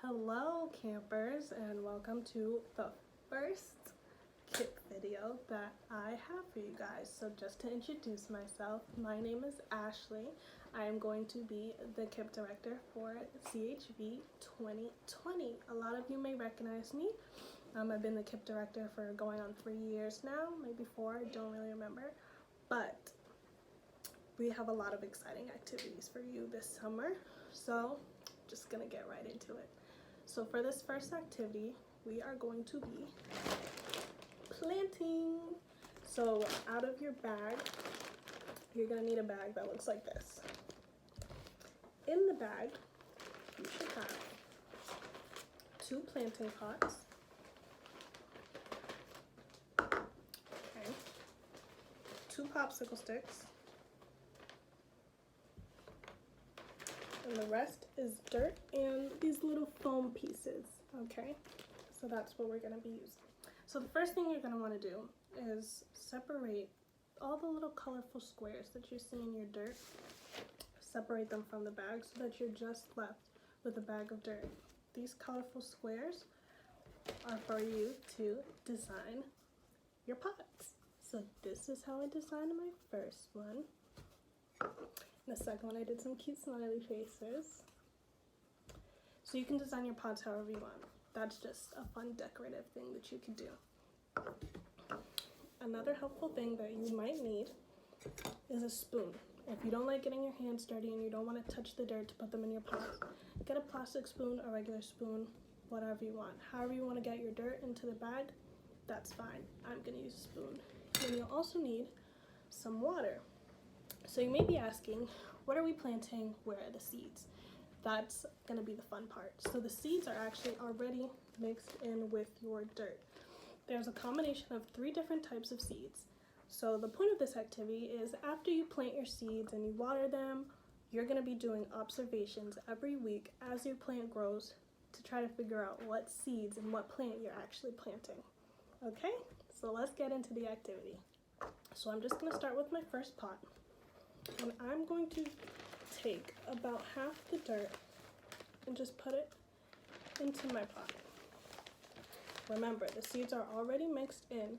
Hello campers, and welcome to the first KIP video that I have for you guys. So just to introduce myself, my name is Ashley. I am going to be the KIP Director for CHV 2020. A lot of you may recognize me. I've been the KIP Director for going on 3 years now, maybe 4, I don't really remember. But we have a lot of exciting activities for you this summer, so just gonna get right into it. So for this first activity, we are going to be planting. So out of your bag, you're gonna need a bag that looks like this. In the bag, you should have 2 planting pots, okay, 2 popsicle sticks, and the rest is dirt and these little foam pieces, okay? So that's what we're gonna be using. So the first thing you're gonna wanna do is separate all the little colorful squares that you see in your dirt. Separate them from the bag so that you're just left with a bag of dirt. These colorful squares are for you to design your pots. So this is how I designed my first one. The second one, I did some cute smiley faces. So you can design your pots however you want. That's just a fun decorative thing that you can do. Another helpful thing that you might need is a spoon. If you don't like getting your hands dirty and you don't want to touch the dirt to put them in your pot, get a plastic spoon, a regular spoon, whatever you want. However you want to get your dirt into the bag, that's fine. I'm going to use a spoon. And you'll also need some water. So you may be asking, what are we planting? Where are the seeds? That's gonna be the fun part. So the seeds are actually already mixed in with your dirt. There's a combination of 3 different types of seeds. So the point of this activity is after you plant your seeds and you water them, you're gonna be doing observations every week as your plant grows to try to figure out what seeds and what plant you're actually planting. Okay, so let's get into the activity. So I'm just gonna start with my first pot. And I'm going to take about half the dirt and just put it into my pot. Remember, the seeds are already mixed in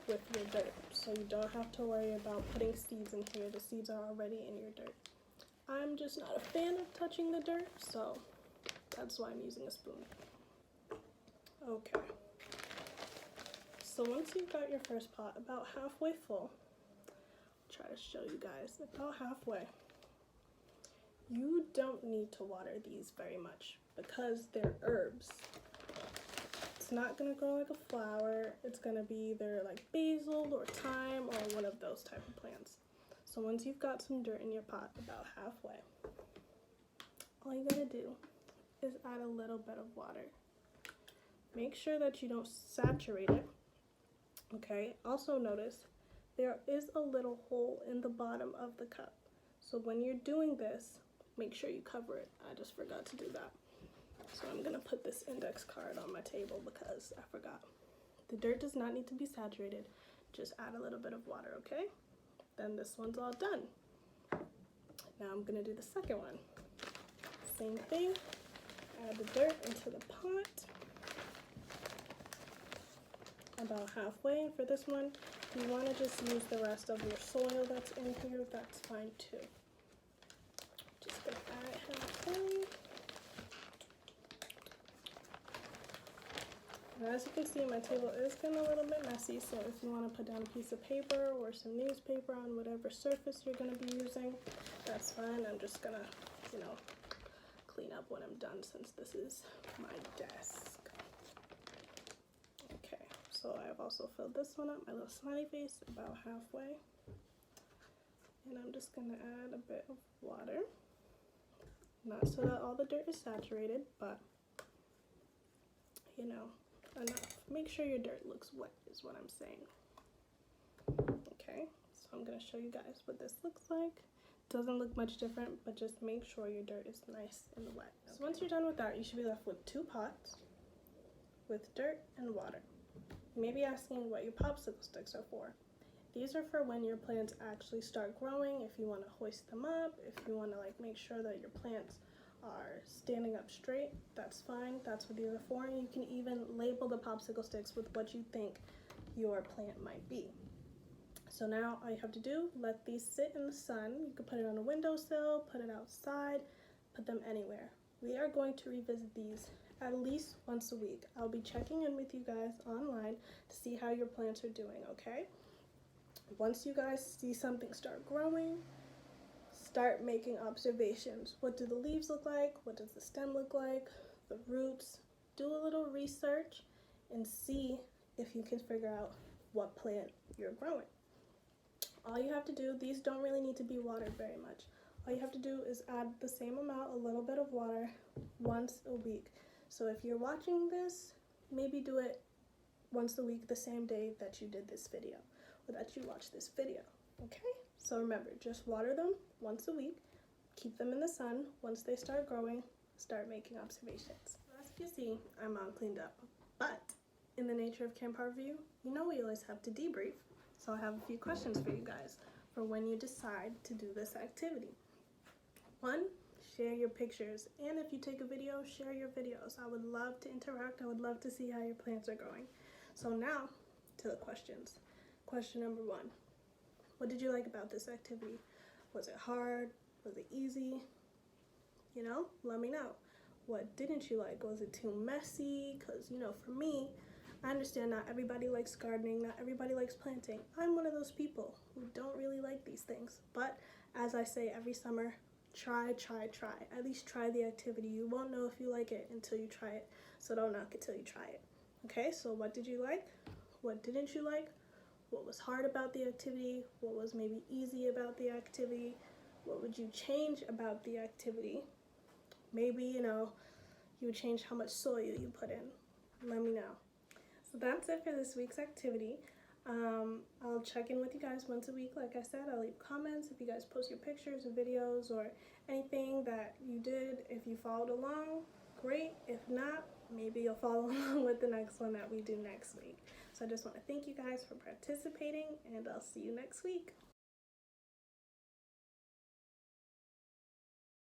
with your dirt, so you don't have to worry about putting seeds in here. The seeds are already in your dirt. I'm just not a fan of touching the dirt, so that's why I'm using a spoon. Okay. So once you've got your first pot about halfway full, try to show you guys about halfway. You don't need to water these very much because they're herbs. It's not gonna grow like a flower. It's gonna be either like basil or thyme or one of those type of plants. So once you've got some dirt in your pot about halfway, all you gotta do is add a little bit of water. Make sure that you don't saturate it, okay? Also notice there is a little hole in the bottom of the cup. So when you're doing this, make sure you cover it. I just forgot to do that. So I'm gonna put this index card on my table because I forgot. The dirt does not need to be saturated. Just add a little bit of water, okay? Then this one's all done. Now I'm gonna do the second one. Same thing, add the dirt into the pot. About halfway. For this one, you want to just use the rest of your soil that's in here, that's fine too. Just gonna add it halfway. And as you can see, my table is getting a little bit messy, so if you want to put down a piece of paper or some newspaper on whatever surface you're going to be using, that's fine. I'm just gonna, clean up when I'm done since this is my desk. So I've also filled this one up, my little smiley face, about halfway. And I'm just gonna add a bit of water. Not so that all the dirt is saturated, but enough. Make sure your dirt looks wet is what I'm saying. Okay, so I'm gonna show you guys what this looks like. Doesn't look much different, but just make sure your dirt is nice and wet. Okay. So once you're done with that, you should be left with 2 pots with dirt and water. You may be asking what your popsicle sticks are for. These are for when your plants actually start growing, if you want to hoist them up, if you want to make sure that your plants are standing up straight, that's fine. That's what these are for. And you can even label the popsicle sticks with what you think your plant might be. So now all you have to do, let these sit in the sun. You can put it on a windowsill, put it outside, put them anywhere. We are going to revisit these at least once a week. I'll be checking in with you guys online to see how your plants are doing, okay? Once you guys see something start growing, start making observations. What do the leaves look like? What does the stem look like? The roots. Do a little research and see if you can figure out what plant you're growing. All you have to do, these don't really need to be watered very much. All you have to do is add the same amount, a little bit of water, once a week. So if you're watching this, maybe do it once a week, the same day that you did this video, or that you watched this video, okay? So remember, just water them once a week, keep them in the sun. Once they start growing, start making observations. As you see, I'm all cleaned up, but in the nature of Camp Harvey, you know we always have to debrief. So I have a few questions for you guys for when you decide to do this activity. 1, share your pictures, and if you take a video, share your videos. I would love to interact. I would love to see how your plants are growing. So now to the questions. Question number 1, what did you like about this activity? Was it hard? Was it easy? You know, let me know. What didn't you like? Was it too messy? Because, you know, for me, I understand not everybody likes gardening, not everybody likes planting. I'm one of those people who don't really like these things. But as I say every summer, try. At least try the activity. You won't know if you like it until you try it. So don't knock it till you try it. Okay, so what did you like? What didn't you like? What was hard about the activity? What was maybe easy about the activity? What would you change about the activity? Maybe, you know, you would change how much soil you put in. Let me know. So that's it for this week's activity. I'll check in with you guys once a week. Like I said, I'll leave comments if you guys post your pictures or videos or anything that you did. If you followed along, great. If not, maybe you'll follow along with the next one that we do next week. So I just want to thank you guys for participating, and I'll see you next week.